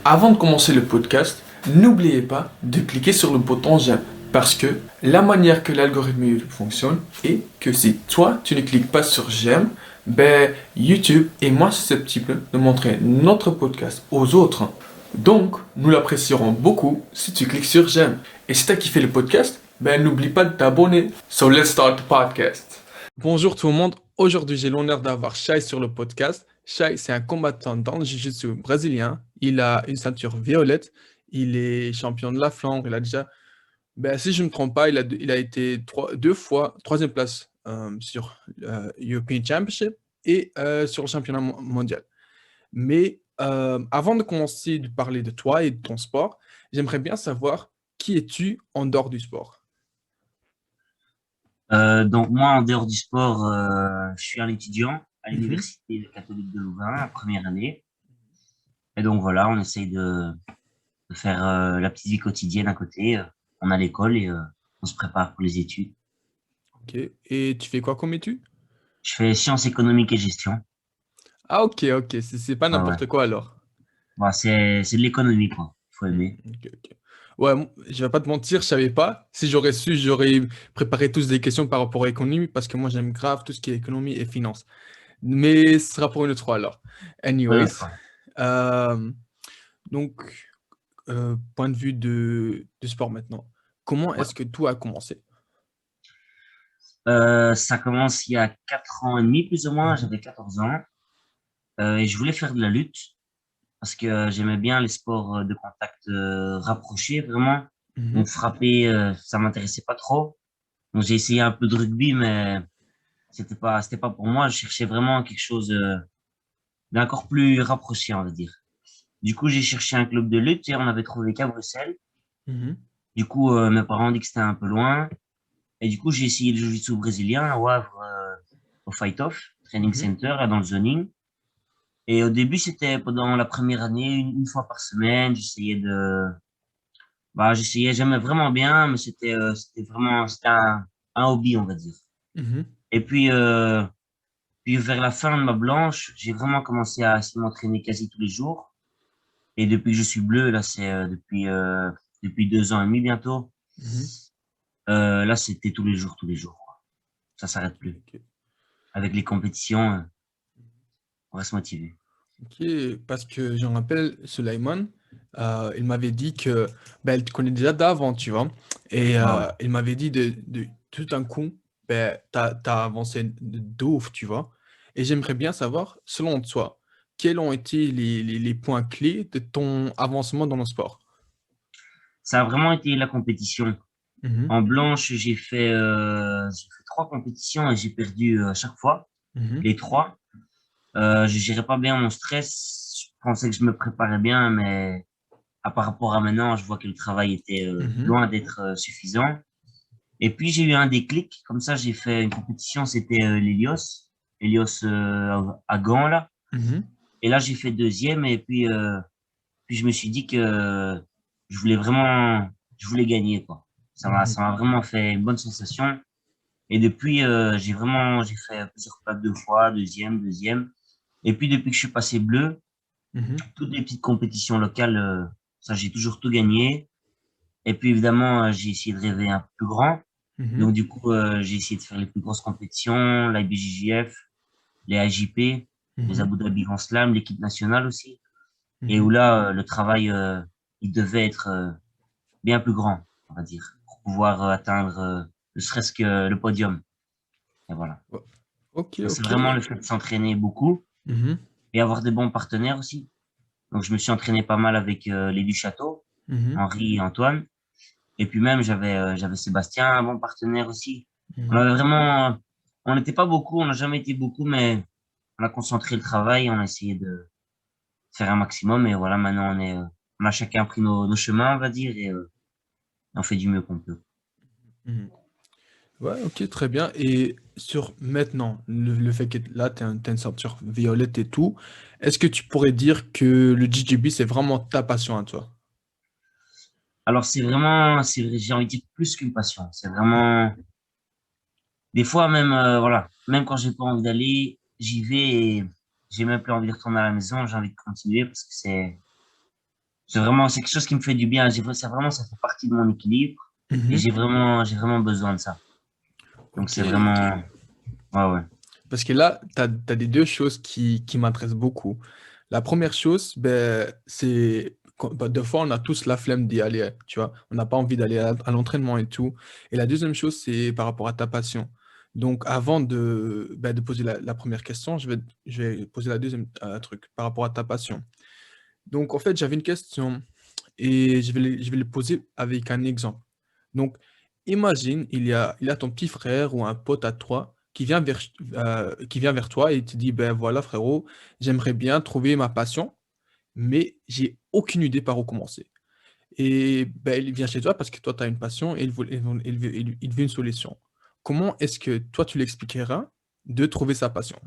Avant de commencer le podcast, n'oubliez pas de cliquer sur le bouton j'aime parce que la manière que l'algorithme YouTube fonctionne est que si toi tu ne cliques pas sur j'aime, ben YouTube est moins susceptible de montrer notre podcast aux autres. Donc, nous l'apprécierons beaucoup si tu cliques sur j'aime. Et si tu as kiffé le podcast, ben n'oublie pas de t'abonner. So let's start the podcast. Bonjour tout le monde. Aujourd'hui, j'ai l'honneur d'avoir Shai sur le podcast. Shai, c'est un combattant dans le jiu-jitsu brésilien. Il a une ceinture violette. Il est champion de la Flandre. Il a déjà, ben, si je ne me trompe pas, il a été deux fois troisième place sur European Championship et sur le championnat mondial. Mais avant de commencer de parler de toi et de ton sport, j'aimerais bien savoir qui es-tu en dehors du sport? Donc moi, en dehors du sport, je suis un étudiant à Mhm. l'Université catholique de Louvain, la première année. Et donc voilà, on essaye de faire la petite vie quotidienne à côté. On a l'école et on se prépare pour les études. Ok. Et tu fais quoi comme étude? Je fais sciences économiques et gestion. Ah, ok, ok. C'est pas Ouais, ouais. n'importe quoi alors. Bah, c'est de l'économie, quoi. Il faut aimer. Ok, ok. Ouais, je vais pas te mentir, je savais pas. Si j'aurais su, j'aurais préparé tous des questions par rapport à l'économie parce que moi j'aime grave tout ce qui est économie et finance. Mais ce sera pour une autre fois alors. Pour une Anyways, autre fois. euh, donc, point de vue de sport maintenant. Comment Ouais. est-ce que tout a commencé? Ça commence il y a 4 ans et demi, plus ou moins. Mhm, J'avais 14 ans. Et je voulais faire de la lutte parce que j'aimais bien les sports de contact rapproché, vraiment. mhm, Donc frapper, ça m'intéressait pas trop. Donc j'ai essayé un peu de rugby, mais c'était pas pour moi. Je cherchais vraiment quelque chose d'encore plus rapproché, on va dire. Du coup, j'ai cherché un club de lutte et on avait trouvé qu'à Bruxelles. mhm, Du coup, mes parents ont dit que c'était un peu loin. Et du coup, j'ai essayé le jiu-jitsu brésilien à Wavre, au Fight Off Training mhm. Center, là, dans le zoning. Et au début, c'était pendant la première année, une fois par semaine. J'essayais, j'aimais vraiment bien, mais c'était un hobby, on va dire. Mhm. Et puis vers la fin de ma blanche, j'ai vraiment commencé à essayer de m'entraîner quasi tous les jours. Et depuis que je suis bleu, là, c'est depuis 2 ans et demi bientôt. Mhm. Là, c'était tous les jours, quoi. Ça s'arrête plus. Ok, Avec les compétitions, on reste motivé. ok, parce que j'en rappelle, Sulaiman, il m'avait dit que ben, elle te connaît déjà d'avant, tu vois. Et Ouais, ouais. il m'avait dit de tout un coup, ben, t'as avancé de ouf, tu vois. Et j'aimerais bien savoir, selon toi, quels ont été les points clés de ton avancement dans le sport? Ça a vraiment été la compétition. Mhm, En blanche, j'ai fait 3 compétitions et j'ai perdu à chaque fois, mhm, les trois. Je gérais pas bien mon stress. Je pensais que je me préparais bien, mais par rapport à maintenant, je vois que le travail était mhm, loin d'être suffisant. Et puis j'ai eu un déclic. Comme ça, j'ai fait une compétition, c'était l'Helios à Gand là. mhm, Et là, j'ai fait deuxième. Et puis je me suis dit que je voulais gagner quoi. mhm, Ça m'a vraiment fait une bonne sensation. Et depuis, j'ai fait plusieurs plaques 2 fois, deuxième. Et puis depuis que je suis passé bleu, mhm, toutes les petites compétitions locales, ça, j'ai toujours tout gagné. Et puis évidemment, j'ai essayé de rêver un peu plus grand. Donc mhm, du coup, j'ai essayé de faire les plus grosses compétitions, l'IBJJF, les AJP, les mhm, Abu Dhabi Grand Slam, l'équipe nationale aussi. Et où mhm, là, le travail, il devait être bien plus grand, on va dire, pour pouvoir atteindre ne serait-ce que le podium. Et voilà. mhm. Ok, Donc, c'est ok. vraiment le fait de s'entraîner beaucoup Mhm, et avoir des bons partenaires aussi. Donc, je me suis entraîné pas mal avec les du Château, mhm, Henri et Antoine. Et puis même, j'avais Sébastien, un bon partenaire aussi. On mhm. avait vraiment, on n'était pas beaucoup, on n'a jamais été beaucoup, mais on a concentré le travail, on a essayé de faire un maximum. Et voilà, maintenant, on a chacun pris nos chemins, on va dire, et on fait du mieux qu'on peut. Mhm. Ouais, ok, très bien. Et sur maintenant, le fait que là, t'as une ceinture violette et tout, est-ce que tu pourrais dire que le JGB, c'est vraiment ta passion à toi? Alors, j'ai envie de dire plus qu'une passion. C'est vraiment, des fois même, voilà, même quand j'ai pas envie d'aller, j'y vais et j'ai même plus envie de retourner à la maison. J'ai envie de continuer parce que c'est quelque chose qui me fait du bien. Ça fait partie de mon équilibre et Mhm. j'ai vraiment besoin de ça. Donc Ok, c'est ok. vraiment, ouais, ouais. Parce que là, tu as des deux choses qui m'intéressent beaucoup. La première chose, ben, c'est bah, des fois, on a tous la flemme d'y aller, tu vois. On n'a pas envie d'aller à l'entraînement et tout. Et la deuxième chose, c'est par rapport à ta passion. Donc, avant de poser la première question, je vais poser la deuxième truc par rapport à ta passion. Donc, en fait, j'avais une question et je vais le poser avec un exemple. Donc, imagine, il y a ton petit frère ou un pote à toi qui vient vers toi et te dit, ben voilà, frérot, j'aimerais bien trouver ma passion, mais j'ai aucune idée par où commencer. Et ben, il vient chez toi parce que toi, tu as une passion et il veut une solution. Comment est-ce que toi, tu l'expliqueras de trouver sa passion?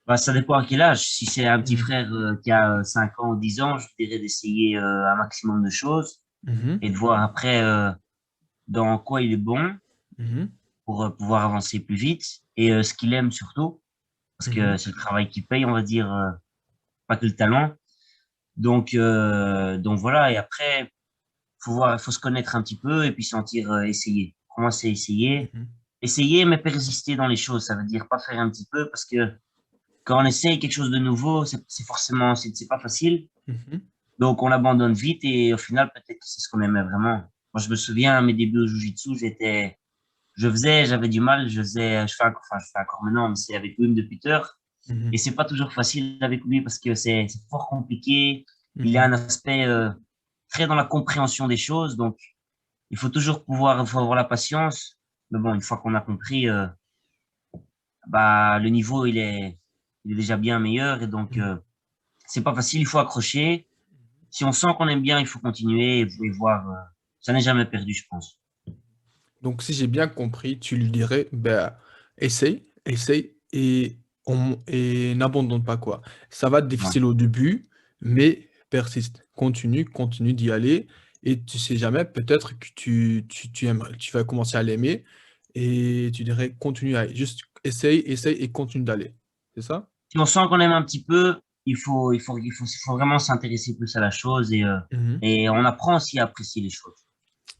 Bah, ça dépend à quel âge. Si c'est un petit Mhm. frère qui a 5 ans ou 10 ans, je dirais d'essayer un maximum de choses Mhm. et de voir après dans quoi il est bon Mhm. pour pouvoir avancer plus vite et ce qu'il aime surtout, parce que Mhm. c'est le travail qui paye, on va dire, pas que le talent. Donc voilà, et après, faut se connaître un petit peu et puis sentir essayer. Commencer à essayer. Mhm. Essayer, mais persister dans les choses. Ça veut dire pas faire un petit peu parce que quand on essaye quelque chose de nouveau, c'est forcément, c'est pas facile. Mhm. Donc, on abandonne vite et au final, peut-être que c'est ce qu'on aimait vraiment. Moi, je me souviens, à mes débuts au Jiu-Jitsu, j'avais du mal, je fais encore maintenant, mais c'est avec Wim de Putter. Et Mhm. c'est pas toujours facile avec lui parce que c'est fort compliqué. Il a Mhm. un aspect très dans la compréhension des choses. Donc, il faut avoir la patience. Mais bon, une fois qu'on a compris, bah, le niveau, il est déjà bien meilleur. Et donc, Mhm. c'est pas facile, il faut accrocher. Si on sent qu'on aime bien, il faut continuer et voir. Ça n'est jamais perdu, je pense. Donc, si j'ai bien compris, tu lui dirais, ben, essaye et n'abandonne pas, quoi. Ça va être Ouais. difficile au début, mais persiste. Continue d'y aller. Et tu sais jamais, peut-être que tu vas commencer à l'aimer et tu dirais, continue à juste essaye et continue d'aller. C'est ça? Si on sent qu'on aime un petit peu, il faut vraiment s'intéresser plus à la chose Mhm. et on apprend aussi à apprécier les choses.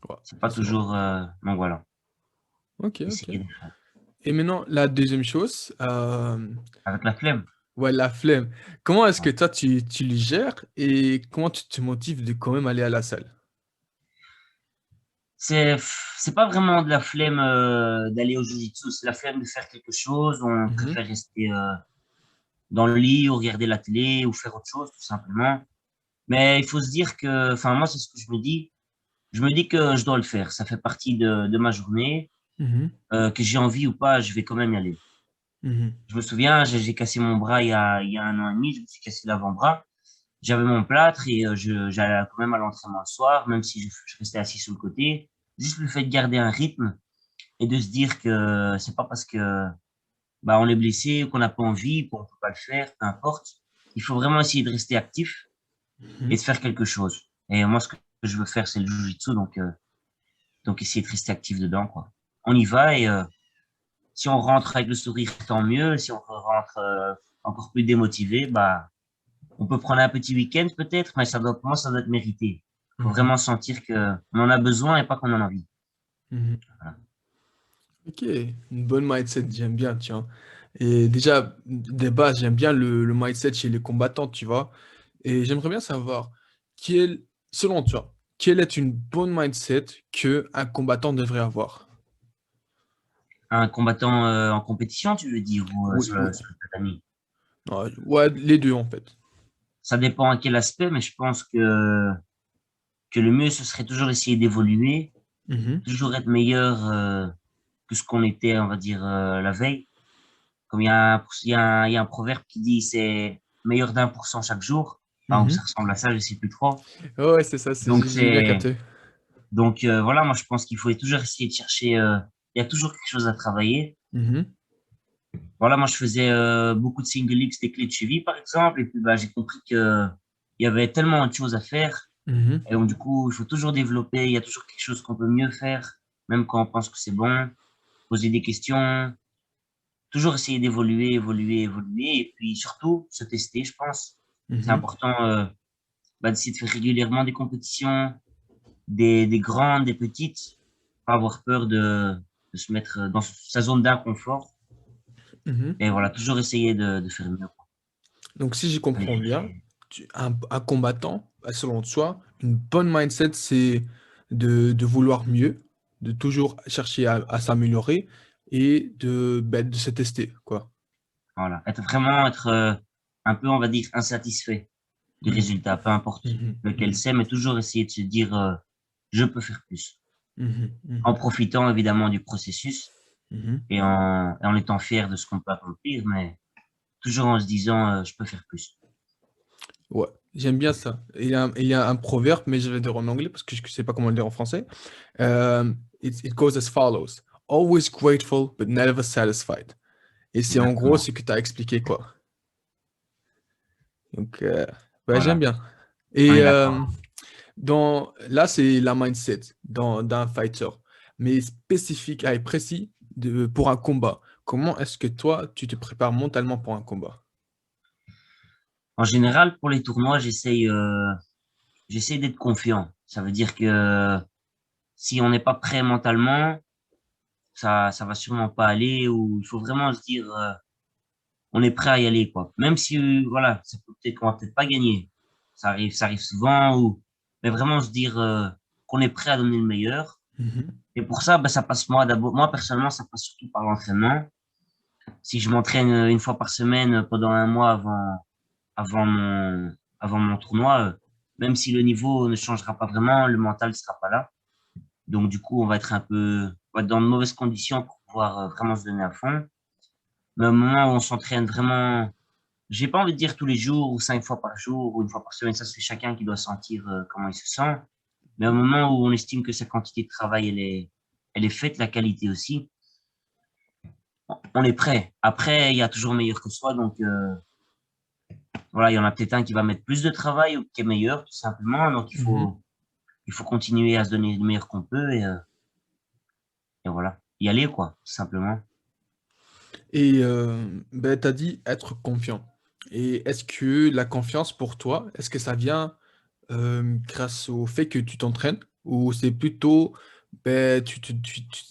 Ouais, C'est pas c'est vrai. toujours. Donc voilà, Ok, ok. essayer de faire. Et maintenant, la deuxième chose, Avec la flemme. ouais, la flemme. Comment est-ce Ouais. que toi, tu le gères et comment tu te motives de quand même aller à la salle? C'est, c'est pas vraiment de la flemme d'aller au jiu-jitsu, c'est la flemme de faire quelque chose. On Mhm, préfère rester dans le lit ou regarder la télé ou faire autre chose, tout simplement. Mais il faut se dire que, enfin, moi, c'est ce que je me dis. Je me dis que je dois le faire. Ça fait partie de ma journée. mhm, Que j'ai envie ou pas, je vais quand même y aller. mhm, Je me souviens, j'ai cassé mon bras il y a 1 an et demi. Je me suis cassé l'avant-bras. J'avais mon plâtre et j'allais quand même à l'entraînement le soir, même si je restais assis sur le côté. Juste le fait de garder un rythme et de se dire que c'est pas parce que bah, on est blessé ou qu'on n'a pas envie, qu'on peut pas le faire, peu importe. Il faut vraiment essayer de rester actif et mhm, de faire quelque chose. Et moi, ce que je veux faire, c'est le jiu-jitsu, donc essayer de rester actif dedans, quoi. On y va et si on rentre avec le sourire, tant mieux. Si on rentre encore plus démotivé, bah, on peut prendre un petit week-end peut-être, mais pour moi, ça doit être mérité. Il faut mhm, vraiment sentir que on en a besoin et pas qu'on en a envie. mhm. Voilà. Ok, une bonne mindset, j'aime bien, tiens. Et déjà, des bases, j'aime bien le mindset chez les combattants, tu vois. Et j'aimerais bien savoir, selon toi, quelle est une bonne mindset que un combattant devrait avoir? Un combattant en compétition, tu veux dire, ou Oui, oui. sur le tatami. Ouais, ouais, les deux, en fait. Ça dépend à quel aspect, mais je pense que le mieux, ce serait toujours d'essayer d'évoluer, Mhm, toujours être meilleur que ce qu'on était, on va dire, la veille. Comme il y a un proverbe qui dit c'est meilleur d'1% chaque jour. Enfin, ou ça mhm. ressemble à ça, je sais plus trop. Ouais, c'est ça, Donc j'ai bien c'est capté. voilà, moi je pense qu'il faut toujours essayer de chercher. Il y a toujours quelque chose à travailler. Mhm, Voilà, moi je faisais beaucoup de single X, des clés de cheville par exemple, et puis bah, j'ai compris que il y avait tellement de choses à faire. mhm, Et donc du coup, il faut toujours développer. Il y a toujours quelque chose qu'on peut mieux faire, même quand on pense que c'est bon. Poser des questions, toujours essayer d'évoluer, évoluer, évoluer, et puis surtout se tester, je pense. C'est mhm. important d'essayer de faire régulièrement des compétitions, des grandes, des petites, pas avoir peur de se mettre dans sa zone d'inconfort. Mhm. Et voilà, toujours essayer de faire mieux, quoi. Donc, si je Allez, comprends bien, un combattant, bah, selon toi, une bonne mindset, c'est de vouloir mieux, de toujours chercher à s'améliorer et de se tester, quoi. voilà. Être un peu, on va dire, insatisfait du Mhm. résultat, peu importe Mhm. lequel Mhm. c'est, mais toujours essayer de se dire, je peux faire plus. Mhm. En Mhm. profitant évidemment du processus Mhm. et en étant fier de ce qu'on peut accomplir, mais toujours en se disant, je peux faire plus. Ouais, j'aime bien ça. Il y a un proverbe, mais je vais le dire en anglais parce que je ne sais pas comment le dire en français. It goes as follows. Always grateful, but never satisfied. Et c'est en gros Exactement. ce que tu as expliqué, quoi. Donc, ouais, j'aime Voilà. bien. On Et est d'accord. là, c'est la mindset d'un fighter, mais spécifique et précis pour un combat. Comment est-ce que toi, tu te prépares mentalement pour un combat? En général, pour les tournois, j'essaie d'être confiant. Ça veut dire que si on n'est pas prêt mentalement, ça va sûrement pas aller ou il faut vraiment se dire, on est prêt à y aller, quoi. Même si, voilà, ça peut peut-être qu'on va peut-être pas gagner. Ça arrive souvent mais vraiment se dire, qu'on est prêt à donner le meilleur. Mhm, Et pour ça, ça passe moi, personnellement, ça passe surtout par l'entraînement. Si je m'entraîne une fois par semaine pendant un mois avant mon, avant mon tournoi, même si le niveau ne changera pas vraiment, le mental ne sera pas là. Donc, du coup, on va être dans de mauvaises conditions pour pouvoir vraiment se donner à fond. Mais au moment où on s'entraîne vraiment, j'ai pas envie de dire tous les jours ou 5 fois par jour ou une fois par semaine, ça c'est chacun qui doit sentir comment il se sent. Mais au moment où on estime que sa quantité de travail, elle est faite, la qualité aussi, on est prêt. Après, il y a toujours meilleur que soi, donc voilà, il y en a peut-être un qui va mettre plus de travail ou qui est meilleur, tout simplement. Donc mhm. il faut continuer à se donner le meilleur qu'on peut et voilà, y aller quoi, tout simplement. Et ben, tu as dit être confiant. Et est-ce que la confiance pour toi, est-ce que ça vient grâce au fait que tu t'entraînes ou c'est plutôt ben, tu te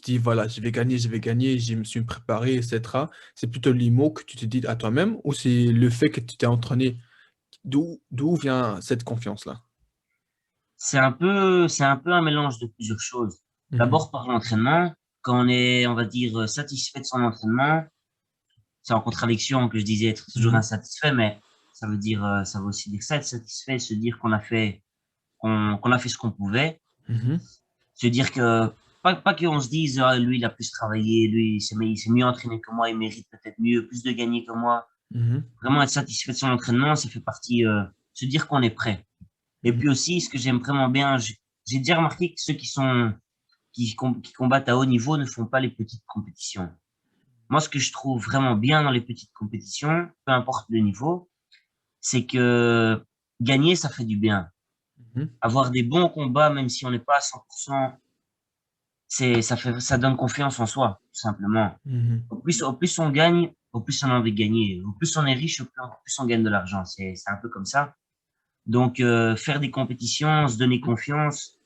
dis voilà, je vais gagner, je me suis préparé, etc. C'est plutôt les mots que tu te dis à toi-même ou c'est le fait que tu t'es entraîné? D'où vient cette confiance-là? C'est un peu un mélange de plusieurs choses. Mhm, D'abord par l'entraînement, quand on est, on va dire, satisfait de son entraînement, c'est en contradiction que je disais être toujours mhm, insatisfait, mais ça veut aussi dire ça, être satisfait, se dire qu'on a fait ce qu'on pouvait, mhm, se dire que, pas qu'on se dise, ah, lui, il a plus travaillé, lui, il s'est mieux entraîné que moi, il mérite peut-être mieux, plus de gagner que moi. mhm, Vraiment être satisfait de son entraînement, ça fait partie, se dire qu'on est prêt. Et mhm, puis aussi, ce que j'aime vraiment bien, j'ai déjà remarqué que ceux qui combattent à haut niveau ne font pas les petites compétitions. Moi, ce que je trouve vraiment bien dans les petites compétitions, peu importe le niveau, c'est que gagner, ça fait du bien. mhm, Avoir des bons combats, même si on n'est pas à 100%, ça donne confiance en soi, tout simplement. mhm. Au plus on gagne, au plus on a envie de gagner. Au plus on est riche, au plus on gagne de l'argent. C'est un peu comme ça. Donc, faire des compétitions, se donner confiance.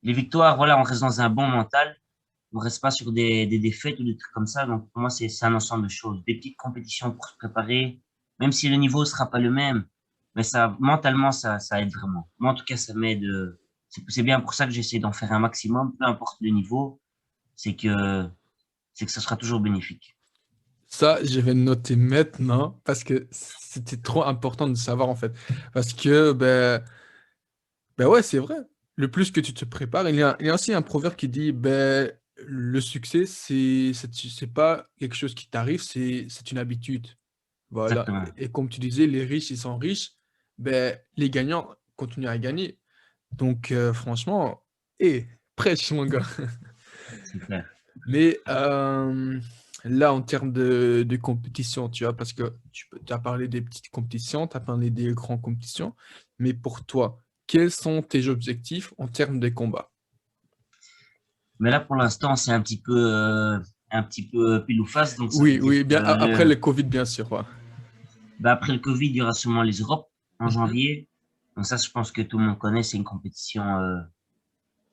Les victoires, voilà, on reste dans un bon mental. On reste pas sur des défaites ou des trucs comme ça. Donc, pour moi, c'est un ensemble de choses. Des petites compétitions pour se préparer, même si le niveau sera pas le même. Mais ça, mentalement, ça aide vraiment. Moi, en tout cas, ça m'aide. C'est bien pour ça que j'essaie d'en faire un maximum, peu importe le niveau. C'est que, c'est que ça sera toujours bénéfique. Ça, je vais le noter maintenant parce que c'était trop important de savoir en fait. Parce que, ben ouais, c'est vrai. Le plus que tu te prépares, il y a aussi un proverbe qui dit, ben, le succès, c'est pas quelque chose qui t'arrive, c'est une habitude. Voilà. Exactement. Et comme tu disais, les riches, ils sont riches, ben, les gagnants continuent à gagner. Donc, franchement, prêche, mon gars. C'est clair. Mais là, en termes de compétition, tu vois, parce que tu as parlé des petites compétitions, tu as parlé des grandes compétitions, mais pour toi, quels sont tes objectifs en termes de combat? Mais là, pour l'instant, c'est un petit peu pile ou face. Donc, ça veut Oui, dire oui, que bien après le Covid, bien sûr. Ouais. après le Covid, il y aura sûrement les Europes en Mhm, janvier. Donc ça, je pense que tout le monde connaît. C'est une compétition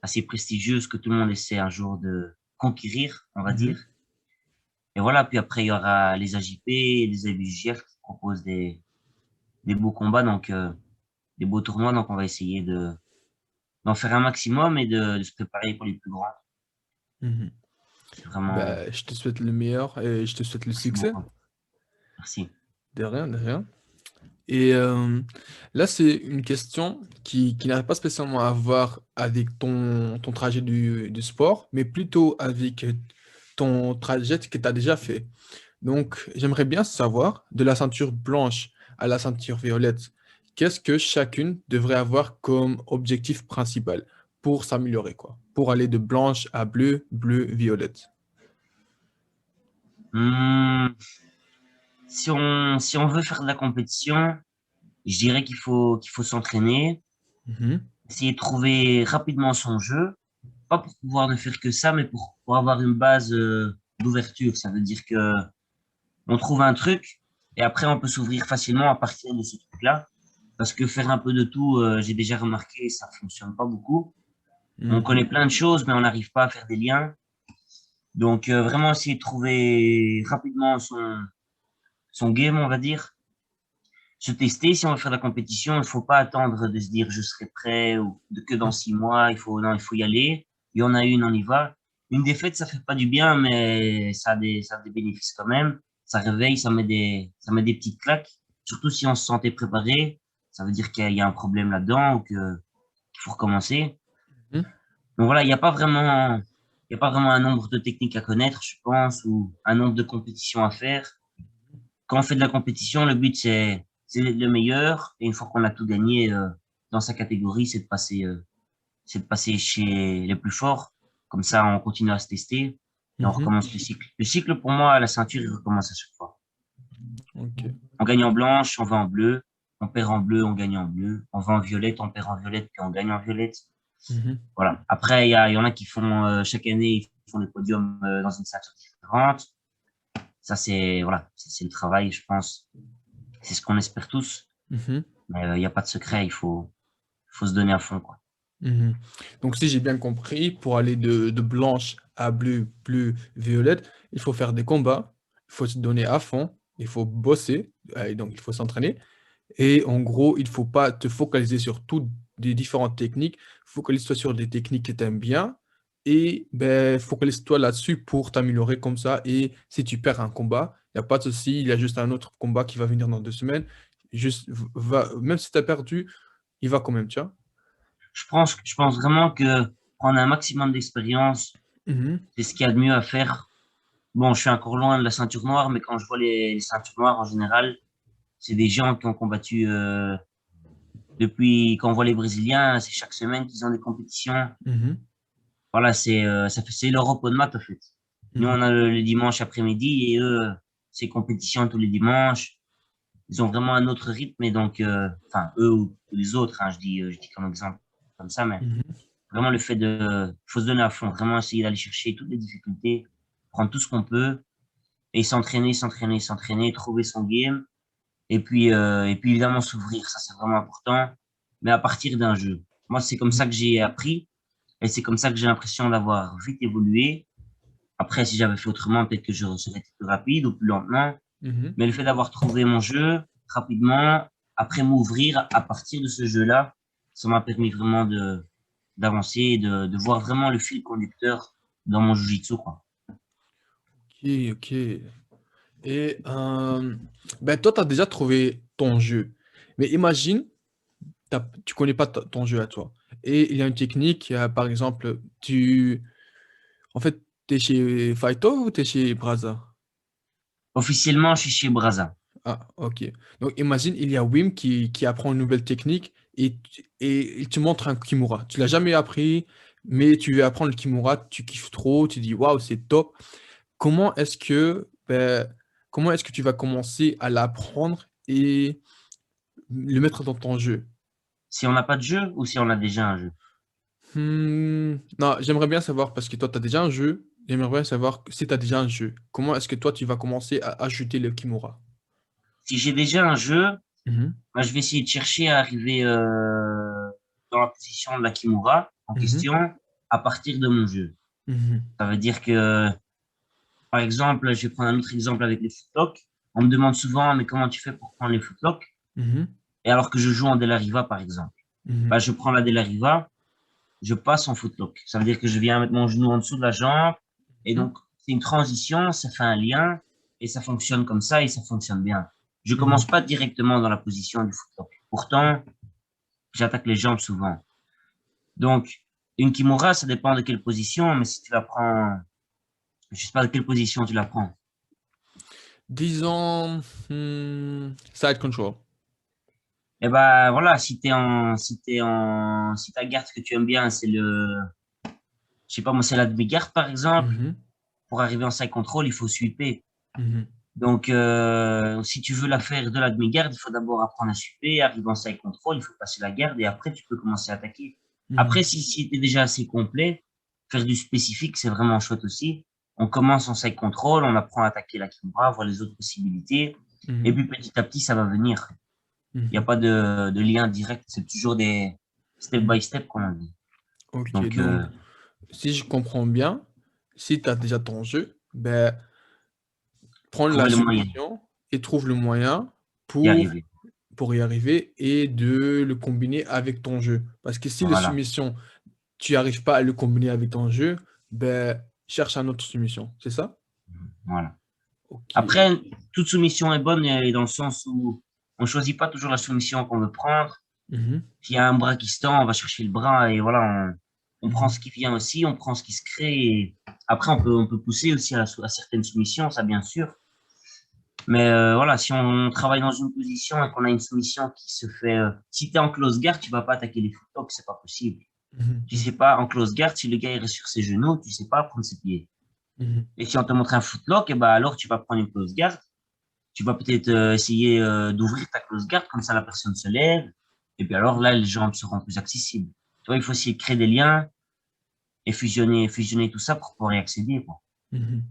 assez prestigieuse que tout le monde essaie un jour de conquérir, on va dire. Mhm. Et voilà, puis après, il y aura les AJP, les IBJJF qui proposent des beaux combats, donc des beaux tournois. Donc on va essayer d'en faire un maximum et de se préparer pour les plus grands. Mhm. C'est vraiment... Ben, je te souhaite le meilleur et je te souhaite le Merci succès. beaucoup. Merci. De rien, de rien. Et là, c'est une question qui n'a pas spécialement à voir avec ton trajet du sport, mais plutôt avec ton trajet que tu as déjà fait. Donc, j'aimerais bien savoir, de la ceinture blanche à la ceinture violette, qu'est-ce que chacune devrait avoir comme objectif principal pour s'améliorer, quoi, pour aller de blanche à bleu, bleu, violette. Hum, si on veut faire de la compétition, je dirais qu'il faut s'entraîner, Mhm, essayer de trouver rapidement son jeu, pas pour pouvoir ne faire que ça, mais pour avoir une base d'ouverture. Ça veut dire que on trouve un truc et après on peut s'ouvrir facilement à partir de ce truc-là. Parce que faire un peu de tout, j'ai déjà remarqué, ça fonctionne pas beaucoup. On mhm, connaît plein de choses, mais on n'arrive pas à faire des liens. Donc vraiment essayer de trouver rapidement son game, on va dire. Se tester, si on veut faire de la compétition, il ne faut pas attendre de se dire je serai prêt ou que dans 6 mois, non, il faut y aller. Il y en a une, on y va. Une défaite, ça fait pas du bien, mais ça a des bénéfices quand même. Ça réveille, ça met des petites claques. Surtout si on se sentait préparé, ça veut dire qu'il y a un problème là-dedans ou qu'il faut recommencer. mhm, Donc voilà, il y a pas vraiment un nombre de techniques à connaître, je pense, ou un nombre de compétitions à faire. Quand on fait de la compétition, le but, c'est d'être le meilleur. Et une fois qu'on a tout gagné dans sa catégorie, c'est de passer chez les plus forts. Comme ça, on continue à se tester et on mhm. recommence le cycle. Le cycle, pour moi, la ceinture, il recommence à chaque fois. Ok. On gagne en blanche, on va en bleu. On perd en bleu, on gagne en bleu. On va en violette, on perd en violette, puis on gagne en violette. Mhm. Voilà. Après, il y en a qui font, chaque année, ils font des podiums dans une ceinture différente. Ça, voilà, c'est le travail, je pense. C'est ce qu'on espère tous. Mhm. Mais il n'y a pas de secret, il faut se donner à fond, quoi. Mhm. Donc, si j'ai bien compris, pour aller de blanche à bleu, bleu, violette, il faut faire des combats, il faut se donner à fond, il faut bosser, et donc il faut s'entraîner. Et en gros, il ne faut pas te focaliser sur toutes les différentes techniques, focalise-toi sur des techniques que tu aimes bien et ben, focalise-toi là-dessus pour t'améliorer comme ça. Et si tu perds un combat, il n'y a pas de souci, il y a juste un autre combat qui va venir dans 2 semaines. Juste, même si tu as perdu, il va quand même, tu vois. Je pense vraiment que prendre un maximum d'expérience, Mhm. c'est ce qu'il y a de mieux à faire. Bon, je suis encore loin de la ceinture noire, mais quand je vois les ceintures noires en général, c'est des gens qui ont combattu depuis, quand on voit les Brésiliens, c'est chaque semaine qu'ils ont des compétitions. Mhm. Voilà, c'est leur open mat, en fait. Nous, Mhm. on a le dimanche après-midi et eux, c'est compétition tous les dimanches. Ils ont vraiment un autre rythme et donc, enfin, eux ou les autres, hein, je dis comme exemple comme ça, mais Mhm. vraiment le fait faut se donner à fond, vraiment essayer d'aller chercher toutes les difficultés, prendre tout ce qu'on peut et s'entraîner, s'entraîner, s'entraîner, trouver son game et puis évidemment s'ouvrir, ça c'est vraiment important, mais à partir d'un jeu. Moi, c'est comme ça Mhm. que j'ai appris et c'est comme ça que j'ai l'impression d'avoir vite évolué. Après, si j'avais fait autrement, peut-être que je serais été plus rapide ou plus lentement. Mhm. Mais le fait d'avoir trouvé mon jeu rapidement, après m'ouvrir à partir de ce jeu-là, ça m'a permis vraiment d'avancer, de voir vraiment le fil conducteur dans mon jiu-jitsu, quoi. Ok, ok. Et ben toi, tu as déjà trouvé ton jeu. Mais imagine, tu connais pas ton jeu à toi. Et il y a une technique, par exemple, en fait, tu es chez Faito ou tu es chez Braza? Officiellement, je suis chez Braza. Ah, ok. Donc imagine, il y a Wim qui apprend une nouvelle technique et il te montre un Kimura. Tu l'as jamais appris, mais tu veux apprendre le Kimura, tu kiffes trop, tu dis waouh, c'est top. Comment est-ce que, comment est-ce que tu vas commencer à l'apprendre et le mettre dans ton jeu? Si on n'a pas de jeu ou si on a déjà un jeu. Non, j'aimerais bien savoir, parce que toi, tu as déjà un jeu, j'aimerais bien savoir si tu as déjà un jeu. Comment est-ce que toi, tu vas commencer à ajouter le Kimura? Si j'ai déjà un jeu, Mhm. Moi, je vais essayer de chercher à arriver dans la position de la Kimura en Mhm. question à partir de mon jeu. Mhm. Ça veut dire que, par exemple, je vais prendre un autre exemple avec les footlocks. On me demande souvent, mais comment tu fais pour prendre les footlocks? Mhm. Et alors que je joue en Delariva, par exemple, bah, Mhm. je prends la Delariva, je passe en footlock. Ça veut dire que je viens mettre mon genou en dessous de la jambe. Et Mhm. donc, c'est une transition, ça fait un lien et ça fonctionne comme ça et ça fonctionne bien. Je commence Mhm. pas directement dans la position du footlock. Pourtant, j'attaque les jambes souvent. Donc, une kimura, ça dépend de quelle position, mais si tu la prends, je sais pas de quelle position tu la prends. Disons, side control. Et ben voilà, si ta garde que tu aimes bien, je sais pas moi, c'est la demi-garde par exemple. Mhm. Pour arriver en side control, il faut sweeper. Mhm. Donc, si tu veux la faire de la demi-garde, il faut d'abord apprendre à sweeper, arriver en side control, il faut passer la garde et après, tu peux commencer à attaquer. Après, Mhm. si tu es déjà assez complet, faire du spécifique, c'est vraiment chouette aussi. On commence en side control, on apprend à attaquer la Kimbra, voir les autres possibilités. Et Mhm. puis, petit à petit, ça va venir. Il n'y a Mhm. pas de lien direct, c'est toujours des step Mhm. by step, comme on dit. Ok, Donc, donc si je comprends bien, si tu as déjà ton jeu, ben, prendre la trouver le moyen solution et trouve le moyen d'y pour, arriver. pour y arriver et de le combiner avec ton jeu. Parce que si la Voilà. soumission, tu n'arrives pas à le combiner avec ton jeu, ben, cherche un autre soumission. C'est ça? Voilà. Ok. Après, toute soumission est bonne et dans le sens où on choisit pas toujours la soumission qu'on veut prendre. Mhm. S'il y a un bras qui se tend, on va chercher le bras et voilà, on prend ce Mhm. qui vient aussi, on prend ce qui se crée. Et après, on peut pousser aussi à certaines soumissions, ça bien sûr. Mais voilà, si on travaille dans une position et qu'on a une soumission qui se fait, si tu es en close guard, tu vas pas attaquer les footlocks, c'est pas possible. Tu sais Mhm. pas en close guard, si le gars il reste sur ses genoux, tu sais pas prendre ses pieds. Mhm. Et si on te montre un footlock, et ben alors tu vas prendre une close guard. Tu vas peut-être essayer d'ouvrir ta close guard, comme ça la personne se lève. Et puis alors là, les jambes seront plus accessibles. Tu vois, il faut essayer de créer des liens et fusionner tout ça pour pouvoir y accéder, quoi. Mhm.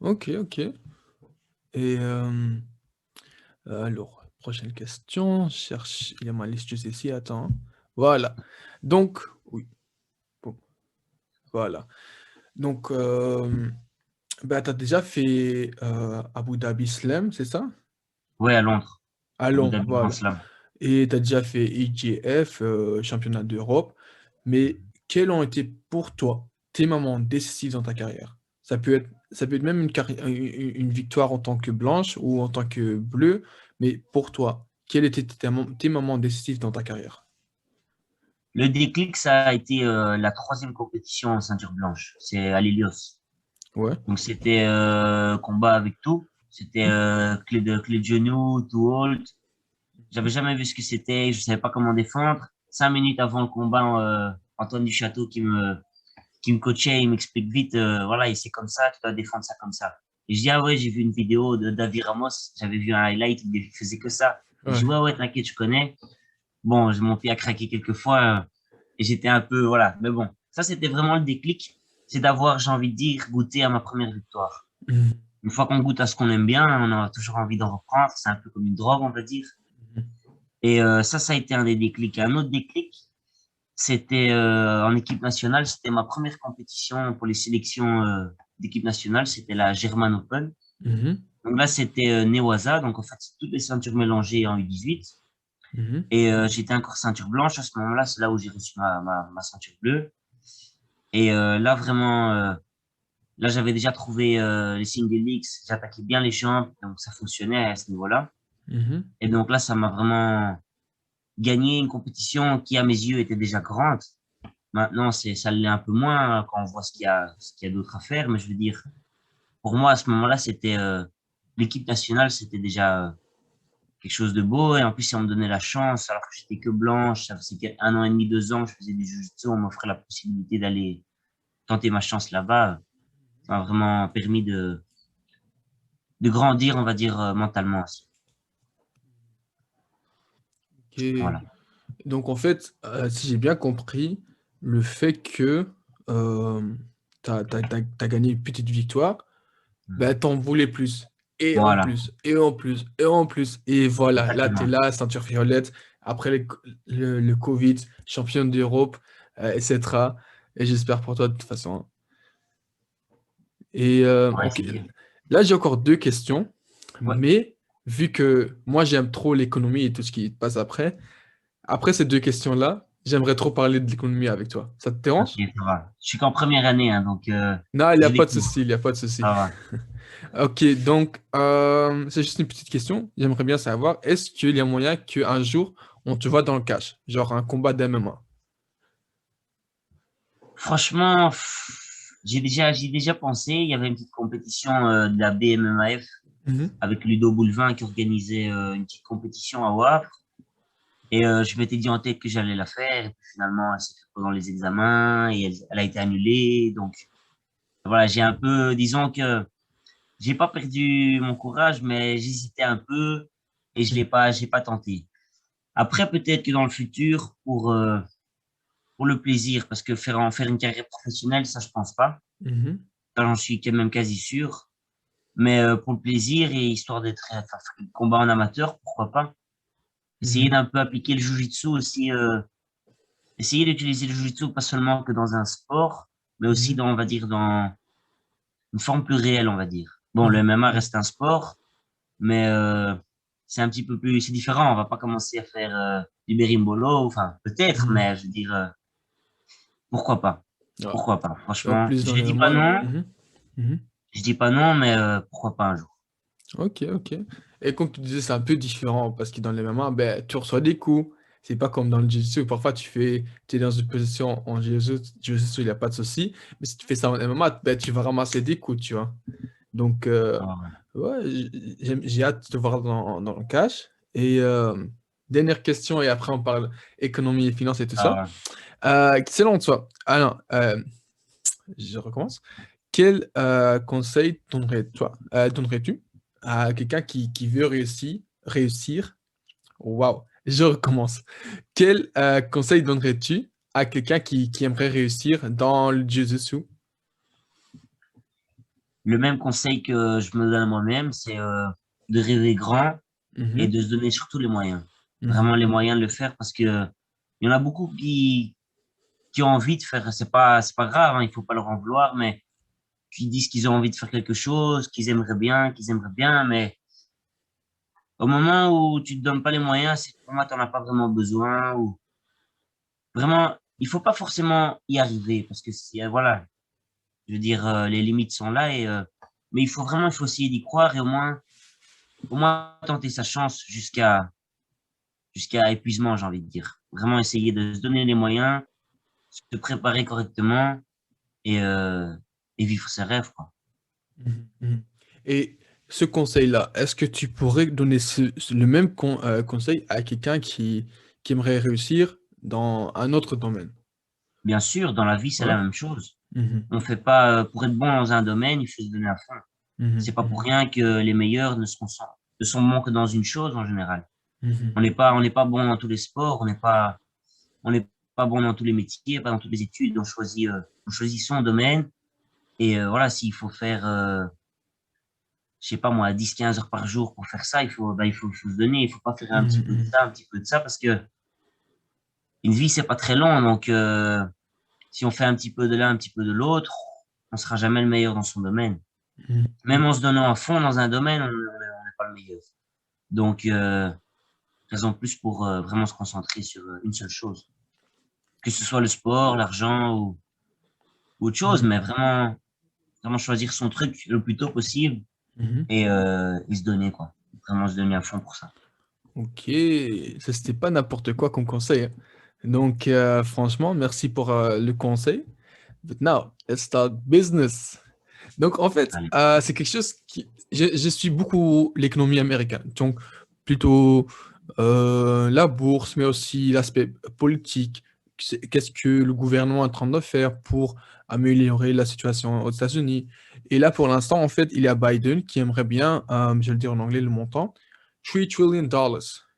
Ok, ok. Et alors, prochaine question. Cherche, il y a ma liste juste ici. Attends, hein. Voilà. Donc, oui. Bon, voilà. Donc, bah, tu as déjà fait Abu Dhabi Slam, c'est ça? Ouais, à Londres, Abu Allons, Dhabi Grand voilà. Slam. Et tu as déjà fait IGF, championnat d'Europe. Mais quels ont été pour toi tes moments décisifs dans ta carrière? Ça peut être même une victoire en tant que blanche ou en tant que bleue, mais pour toi, quels étaient tes moments décisifs dans ta carrière? Le déclic, ça a été la troisième compétition en ceinture blanche. C'est à l'Hélios. Ouais. Donc c'était combat avec tout. C'était clé de genou, tout hold. J'avais jamais vu ce que c'était. Je savais pas comment défendre. 5 minutes avant le combat, Antoine Duchâteau qui me coachait, il m'explique vite, voilà, et c'est comme ça, tu dois défendre ça comme ça. Et je dis, ah ouais, j'ai vu une vidéo de David Ramos, j'avais vu un highlight, il faisait que ça. Et je dis, Ouais. ouais, ouais, t'inquiète, je connais. Bon, mon pied a craqué quelques fois, et j'étais un peu, voilà. Mais bon, ça, c'était vraiment le déclic. C'est d'avoir, j'ai envie de dire, goûté à ma première victoire. Mhm. Une fois qu'on goûte à ce qu'on aime bien, on a toujours envie d'en reprendre. C'est un peu comme une drogue, on va dire. Et ça a été un des déclics. Un autre déclic, c'était en équipe nationale, c'était ma première compétition pour les sélections d'équipe nationale, c'était la German Open. Mhm. Donc là, c'était Newaza, donc en fait, c'est toutes les ceintures mélangées en U18. Mhm. Et j'étais encore ceinture blanche à ce moment-là, c'est là où j'ai reçu ma ceinture bleue. Et là, vraiment, là, j'avais déjà trouvé les single legs, j'attaquais bien les jambes, donc ça fonctionnait à ce niveau-là. Mhm. Et donc là, ça m'a vraiment gagné une compétition qui, à mes yeux, était déjà grande. Maintenant, ça l'est un peu moins quand on voit ce qu'il y a d'autre à faire. Mais je veux dire, pour moi, à ce moment-là, c'était l'équipe nationale, c'était déjà quelque chose de beau. Et en plus, si on me donnait la chance, alors que j'étais que blanche, ça faisait 1 an et demi, 2 ans que je faisais du jiu-jitsu, on m'offrait la possibilité d'aller tenter ma chance là-bas. Ça m'a vraiment permis de grandir, on va dire, mentalement aussi. Ok. Voilà. Donc en fait, si j'ai bien compris, le fait que tu as gagné une petite victoire, Mm. ben, t'en voulais plus. Et en Voilà, plus, et en plus, et en plus. Et voilà, là, tu es exactement. là, ceinture violette, après le Covid, championne d'Europe, etc. Et j'espère pour toi de toute façon, hein. Et On va ok, essayer. là, j'ai encore deux questions. Ouais, Mais vu que moi, j'aime trop l'économie et tout ce qui passe après ces deux questions-là, j'aimerais trop parler de l'économie avec toi. Ça te ok, dérange? ça va. Je suis qu'en première année, hein, donc Non, il n'y a je pas de souci, découvre. il n'y a pas de souci. Ça va. Ok, donc c'est juste une petite question. J'aimerais bien savoir, est-ce qu'il y a moyen qu'un jour on te voit dans le cash, genre un combat d'MMA? Franchement, j'ai déjà pensé. Il y avait une petite compétition de la BMMAF Mhm, avec Ludo Boulevin qui organisait une petite compétition à Wavre. Et je m'étais dit en tête que j'allais la faire. Et puis finalement, elle s'est fait pendant les examens et elle a été annulée. Donc voilà, j'ai un peu, disons que j'ai pas perdu mon courage, mais j'hésitais un peu et j'ai pas tenté. Après, peut-être que dans le futur, pour le plaisir, parce que en faire une carrière professionnelle, ça, je pense pas. mhm, Ça, j'en suis quand même quasi sûr. Mais pour le plaisir et histoire d'être, enfin, faire du combat en amateur, pourquoi pas. Essayer mhm, d'un peu appliquer le jujitsu aussi, essayer d'utiliser le jujitsu pas seulement que dans un sport, mais aussi mhm, dans, on va dire, dans une forme plus réelle, on va dire. Bon, le mhm, MMA mhm, reste un sport, mais c'est un petit peu plus, c'est différent. On va pas commencer à faire du berimbolo, enfin, peut-être, mhm. mais je veux dire, pourquoi pas? Ouais. Pourquoi pas? Donc Franchement, plus dans je les dis pas MMA. non, Mhm, mhm. je dis pas non, mais pourquoi pas un jour? Ok, ok. Et comme tu disais, c'est un peu différent parce que dans les MMA, ben, tu reçois des coups. C'est pas comme dans le jiu-jitsu. Parfois, tu es dans une position en jiu-jitsu, il n'y a pas de souci. Mais si tu fais ça en MMA, ben, tu vas ramasser des coups, tu vois. Donc, Ouais. ouais, j'ai hâte de te voir dans le cash. Et dernière question, et après on parle économie et finance et tout ça. Ah, Selon toi, alors, je recommence. Quel conseil donnerais-tu à quelqu'un qui veut réussir? Waouh, je recommence. Quel conseil donnerais-tu à quelqu'un qui aimerait réussir dans le jiu-jitsu? le même conseil que je me donne à moi-même, c'est de rêver grand et Mhm, de se donner surtout les moyens. mhm, Vraiment les moyens de le faire parce que il y en a beaucoup qui ont envie de faire, c'est pas grave, hein, il faut pas leur en vouloir, mais qui disent qu'ils ont envie de faire quelque chose, qu'ils aimeraient bien, mais au moment où tu te donnes pas les moyens, c'est que pour moi, t'en as pas vraiment besoin ou vraiment, il faut pas forcément y arriver parce que si, voilà, je veux dire, les limites sont là mais il faut essayer d'y croire et au moins tenter sa chance jusqu'à épuisement, j'ai envie de dire. Vraiment essayer de se donner les moyens, se préparer correctement et, euh, et vivre ses rêves, quoi. mhm, mhm. Et ce conseil-là, est-ce que tu pourrais donner le même conseil à quelqu'un qui aimerait réussir dans un autre domaine? Bien sûr, dans la vie, c'est Ouais. la même chose. Mhm, On fait pas, pour être bon dans un domaine, il faut se donner à fond. mhm, C'est pas pour mhm, rien que les meilleurs ne sont bons que dans une chose en général. mhm, On n'est pas bon dans tous les sports, on n'est pas bon dans tous les métiers, pas dans toutes les études. On choisit son domaine et voilà, s'il faut faire, je sais pas moi, 10, 15 heures par jour pour faire ça, faut se donner. Il faut pas faire un petit peu de mhm, ça, un petit peu de ça parce que une vie, c'est pas très long. Donc, si on fait un petit peu de l'un, un petit peu de l'autre, on sera jamais le meilleur dans son domaine. mhm, Même en se donnant à fond dans un domaine, on n'est pas le meilleur. Donc, raison de plus pour vraiment se concentrer sur une seule chose. Que ce soit le sport, l'argent ou autre chose, mhm, mais vraiment choisir son truc le plus tôt possible mhm. et se donner, quoi. Vraiment se donner à fond pour ça. Ok, ça c'était pas n'importe quoi comme conseil, hein. Donc, franchement, merci pour le conseil. But now, let's start business. Donc, en fait, Allez. c'est quelque chose je suis beaucoup l'économie américaine. Donc, plutôt la bourse, mais aussi l'aspect politique. Qu'est-ce que le gouvernement est en train de faire pour améliorer la situation aux États-Unis? Et là, pour l'instant, en fait, il y a Biden qui aimerait bien, je vais le dire en anglais, le montant, 3 trillion dollars.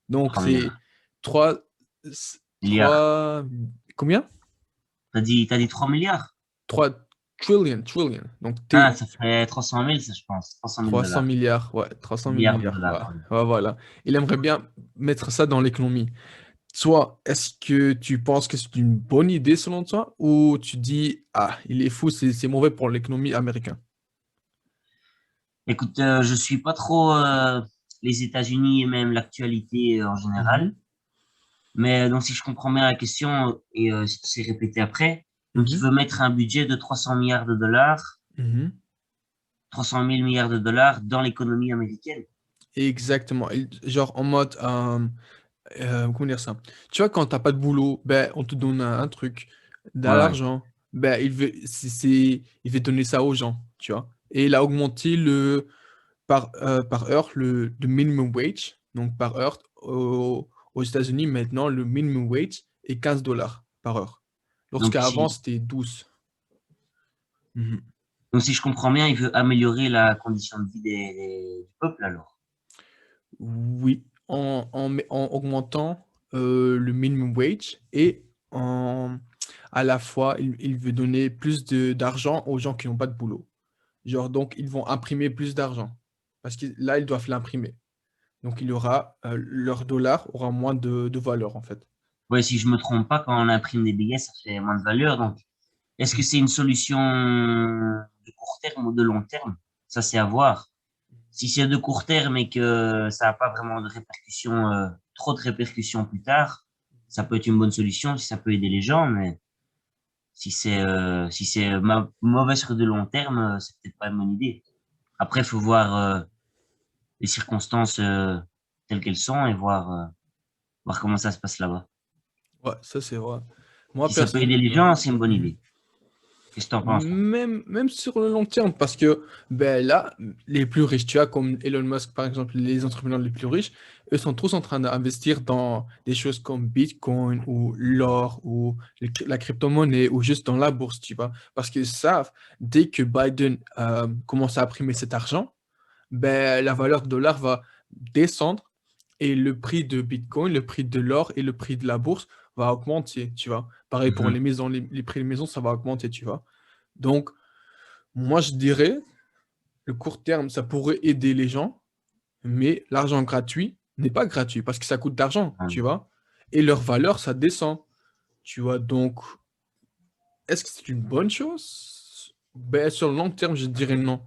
Donc, 3 c'est milliards. 3, Milliards. 3, combien? T'as dit 3 milliards? trillion. Donc, Ah, ça fait 300 000, ça, je pense. 300 000 300 dollars. milliards, ouais, 300 000 Milliards de milliards, ouais, dollars. Ouais. ouais, voilà. Il aimerait bien mettre ça dans l'économie. Soit, est-ce que tu penses que c'est une bonne idée selon toi, ou tu dis, ah, il est fou, c'est mauvais pour l'économie américaine? Écoute, je suis pas trop les États-Unis et même l'actualité en général. Mhm, Mais donc, si je comprends bien la question et c'est répété après, donc il mhm, veut mettre un budget de 300 milliards de dollars, mhm. 300 000 milliards de dollars dans l'économie américaine. Exactement. Genre en mode, comment dire ça? Tu vois, quand t'as pas de boulot, ben, on te donne un truc, de Ouais, ouais. l'argent, ben, il veut donner ça aux gens, tu vois. Et il a augmenté par heure le minimum wage. Donc par heure, aux États-Unis, maintenant, le minimum wage est 15 dollars par heure. Donc Lorsqu'avant, si, c'était 12. Mhm. donc si je comprends bien, il veut améliorer la condition de vie du peuple alors. Oui, en augmentant le minimum wage et à la fois, il veut donner plus d'argent aux gens qui n'ont pas de boulot. Genre, donc, ils vont imprimer plus d'argent. Parce que là, ils doivent l'imprimer. Donc, leur dollar aura moins de valeur, en fait. Ouais, si je me trompe pas, quand on imprime des billets, ça fait moins de valeur. Donc, est-ce que Mhm. c'est une solution de court terme ou de long terme? Ça, c'est à voir. Si c'est de court terme et que ça n'a pas vraiment de répercussions, trop de répercussions plus tard, ça peut être une bonne solution si ça peut aider les gens, mais si c'est mauvais sur de long terme, c'est peut-être pas une bonne idée. Après, il faut voir les circonstances telles qu'elles sont et voir comment ça se passe là-bas. Ouais, ça, c'est vrai. Moi, Si ça peut aider les personnellement. gens, c'est une bonne Mhm. idée. Qu'est-ce que tu en penses, toi? Même sur le long terme, parce que ben là, les plus riches, tu vois, comme Elon Musk, par exemple, les entrepreneurs les plus riches, eux sont tous en train d'investir dans des choses comme Bitcoin ou l'or ou la crypto-monnaie ou juste dans la bourse, tu vois. Parce qu'ils savent, dès que Biden commence à imprimer cet argent, ben, la valeur de dollar va descendre et le prix de Bitcoin, le prix de l'or et le prix de la bourse va augmenter, tu vois. Pareil pour les Mhm, maisons, les prix des maisons, ça va augmenter, tu vois. Donc, moi, je dirais, le court terme, ça pourrait aider les gens, mais l'argent gratuit n'est pas gratuit parce que ça coûte d'argent, tu mhm, vois. Et leur valeur, ça descend, tu vois. Donc, est-ce que c'est une bonne chose? Ben, sur le long terme, je dirais non.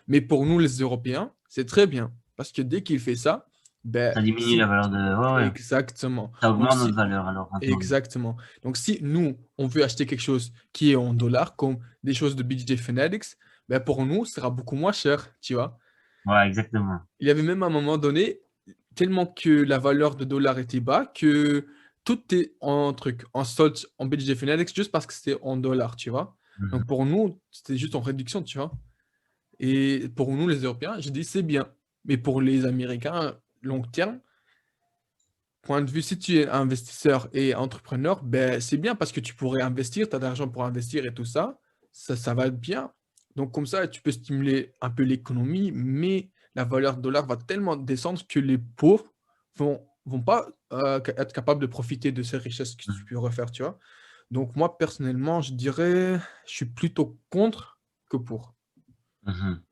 Mais pour nous, les Européens, c'est très bien. Parce que dès qu'il fait ça, ben, ça diminue la si, valeur de... Ouais, ouais. exactement. Ça Donc, augmente notre si, valeur alors maintenant. exactement. Donc, si nous, on veut acheter quelque chose qui est en dollars, comme des choses de BJ Fanatics, ben pour nous, ce sera beaucoup moins cher, tu vois. Ouais, exactement. Il y avait même un moment donné, tellement que la valeur de dollar était bas, que tout est en truc, en solde en BJ Fanatics, juste parce que c'était en dollars, tu vois. Mhm, Donc, pour nous, c'était juste en réduction, tu vois. Et pour nous, les Européens, je dis c'est bien. Mais pour les Américains, long terme, point de vue, si tu es investisseur et entrepreneur, ben, c'est bien parce que tu pourrais investir, tu as de l'argent pour investir et tout ça, ça va être bien. Donc comme ça, tu peux stimuler un peu l'économie, mais la valeur du dollar va tellement descendre que les pauvres vont pas être capables de profiter de ces richesses que tu peux refaire, tu vois. Donc moi, personnellement, je dirais, je suis plutôt contre que pour. mhm.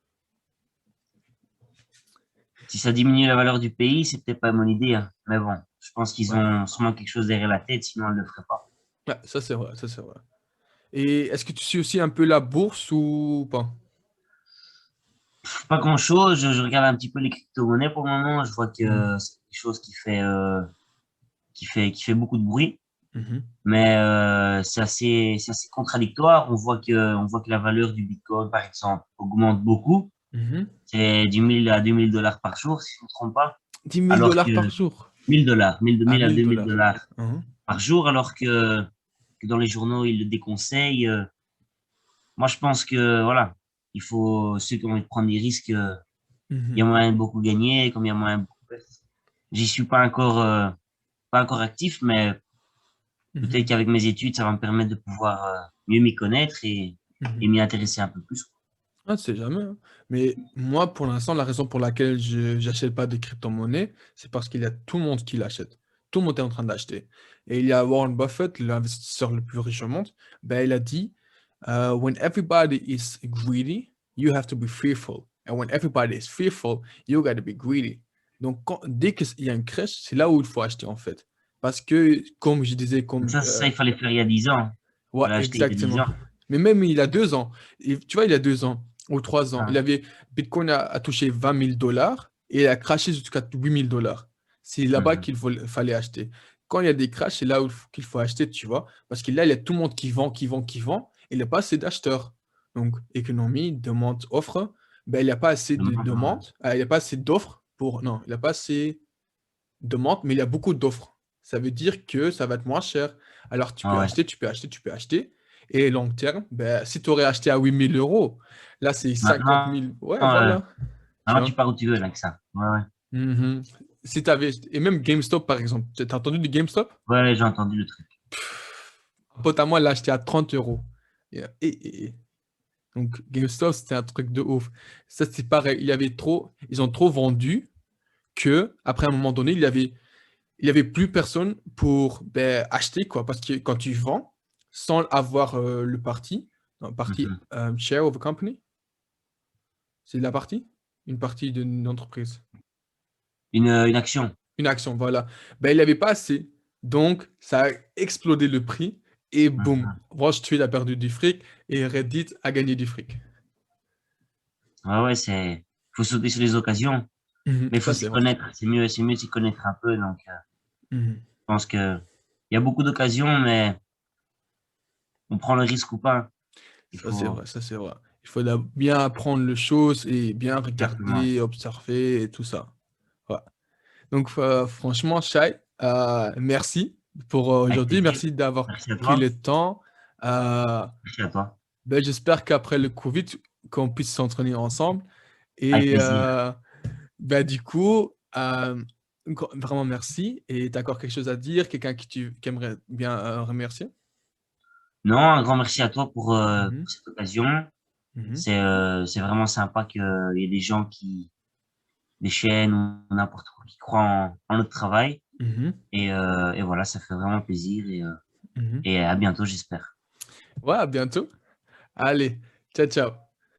Si ça diminue la valeur du pays, c'est peut-être pas une bonne idée, hein. Mais bon, je pense qu'ils Ouais. ont sûrement quelque chose derrière la tête, sinon ils ne le feraient pas. Ouais, ça c'est vrai, ça c'est vrai. Et est-ce que tu suis aussi un peu la bourse ou pas? Pas grand-chose, je regarde un petit peu les crypto-monnaies pour le moment, je vois Mhm. que c'est quelque chose qui fait beaucoup de bruit, Mhm. mais c'est assez contradictoire. On voit que la valeur du Bitcoin, par exemple, augmente beaucoup. Mhm. C'est du 1000 à 2000 dollars par jour, si je ne me trompe pas. 10 000 Alors dollars que par jour. 1000 dollars, 1000 Ah, 1000 à 1000 2000 dollars. dollars Mhm. par jour, alors que dans les journaux, ils le déconseillent. Moi, je pense que, voilà, il faut, ceux qui ont envie de prendre des risques, il y Mhm. a moyen de beaucoup gagner, comme il y a moyen de beaucoup perdre. J'y suis pas encore actif, mais peut-être Mhm. qu'avec mes études, ça va me permettre de pouvoir mieux m'y connaître et Mhm. m'y intéresser un peu plus. Ah, c'est jamais, hein. Mais moi, pour l'instant, la raison pour laquelle je n'achète pas de crypto-monnaie, c'est parce qu'il y a tout le monde qui l'achète. Tout le monde est en train d'acheter. Et il y a Warren Buffett, l'investisseur le plus riche au monde, ben, il a dit, When everybody is greedy, you have to be fearful. And when everybody is fearful, you gotta be greedy. Donc, dès qu'il y a une crèche, c'est là où il faut acheter en fait. Parce que, comme je disais, Donc ça, il fallait faire il y a 10 ans. Il ouais, fallait acheter il y a 10 exactement. ans. Mais même il a 2 ans, tu vois, il a 2 ans ou 3 ans, Ah, Bitcoin a touché 20 000 $ et a crashé jusqu'à 8 000 $. C'est là-bas mhm. fallait acheter. Quand il y a des crashs, c'est là où qu'il faut acheter, tu vois. Parce que là, il y a tout le monde qui vend, qui vend, qui vend, et il n'y a pas assez d'acheteurs. Donc, économie, demande, offre, ben, il n'y a pas assez de Dommage, ouais. demandes, il n'y a pas assez d'offres pour. Non, il n'y a pas assez de demandes, mais il y a beaucoup d'offres. Ça veut dire que ça va être moins cher. Alors, tu peux Ah ouais. acheter, tu peux acheter, tu peux acheter. Et long terme, ben, si tu aurais acheté à 8 000 €, là, c'est 50 Maintenant, 000. Ouais, euh, voilà. Tu maintenant, tu vois. pars où tu veux là, avec ça. Ouais, ouais. Mhm. Si t'avais... Et même GameStop, par exemple. T'as entendu du GameStop? Ouais, j'ai entendu le truc. Un pote à moi l'a acheté à 30 €. Et. Donc, GameStop, c'était un truc de ouf. Ça, c'est pareil. Ils ont trop vendu que, après un moment donné, il y avait plus personne pour ben, acheter, quoi. Parce que quand tu vends, sans avoir le parti, non, parti Mhm. share of a company, c'est la partie? Une partie d'une entreprise. Une action. Une action, voilà. Ben, il n'y avait pas assez. Donc, ça a explosé le prix. Et boum, Mhm. Wall Street a perdu du fric et Reddit a gagné du fric. Ouais, ouais, faut sauter sur les occasions, Mhm, mais il faut ça, s'y c'est vrai. connaître. C'est mieux de s'y connaître un peu. Donc, Mhm. je pense que il y a beaucoup d'occasions, mais on prend le risque ou pas. Il Ça, c'est faut, vrai, ça, c'est vrai. Il faut bien apprendre les choses et bien exactement. regarder, observer et tout ça. Ouais. Donc, franchement, Shai, merci pour Avec aujourd'hui. plaisir. Merci d'avoir Merci à pris toi. le temps. Euh, Merci à toi. ben, j'espère qu'après le Covid, qu'on puisse s'entraîner ensemble. Avec Et plaisir. ben, du coup, vraiment merci. Et tu as encore quelque chose à dire? Quelqu'un qui aimerait bien remercier? Non, un grand merci à toi Mhm, pour cette occasion. mhm, C'est vraiment sympa qu'il y ait des gens des chaînes ou n'importe quoi qui croient en notre travail. mhm, Et voilà, ça fait vraiment plaisir mhm. et à bientôt, j'espère. Ouais, à bientôt. Allez, ciao, ciao.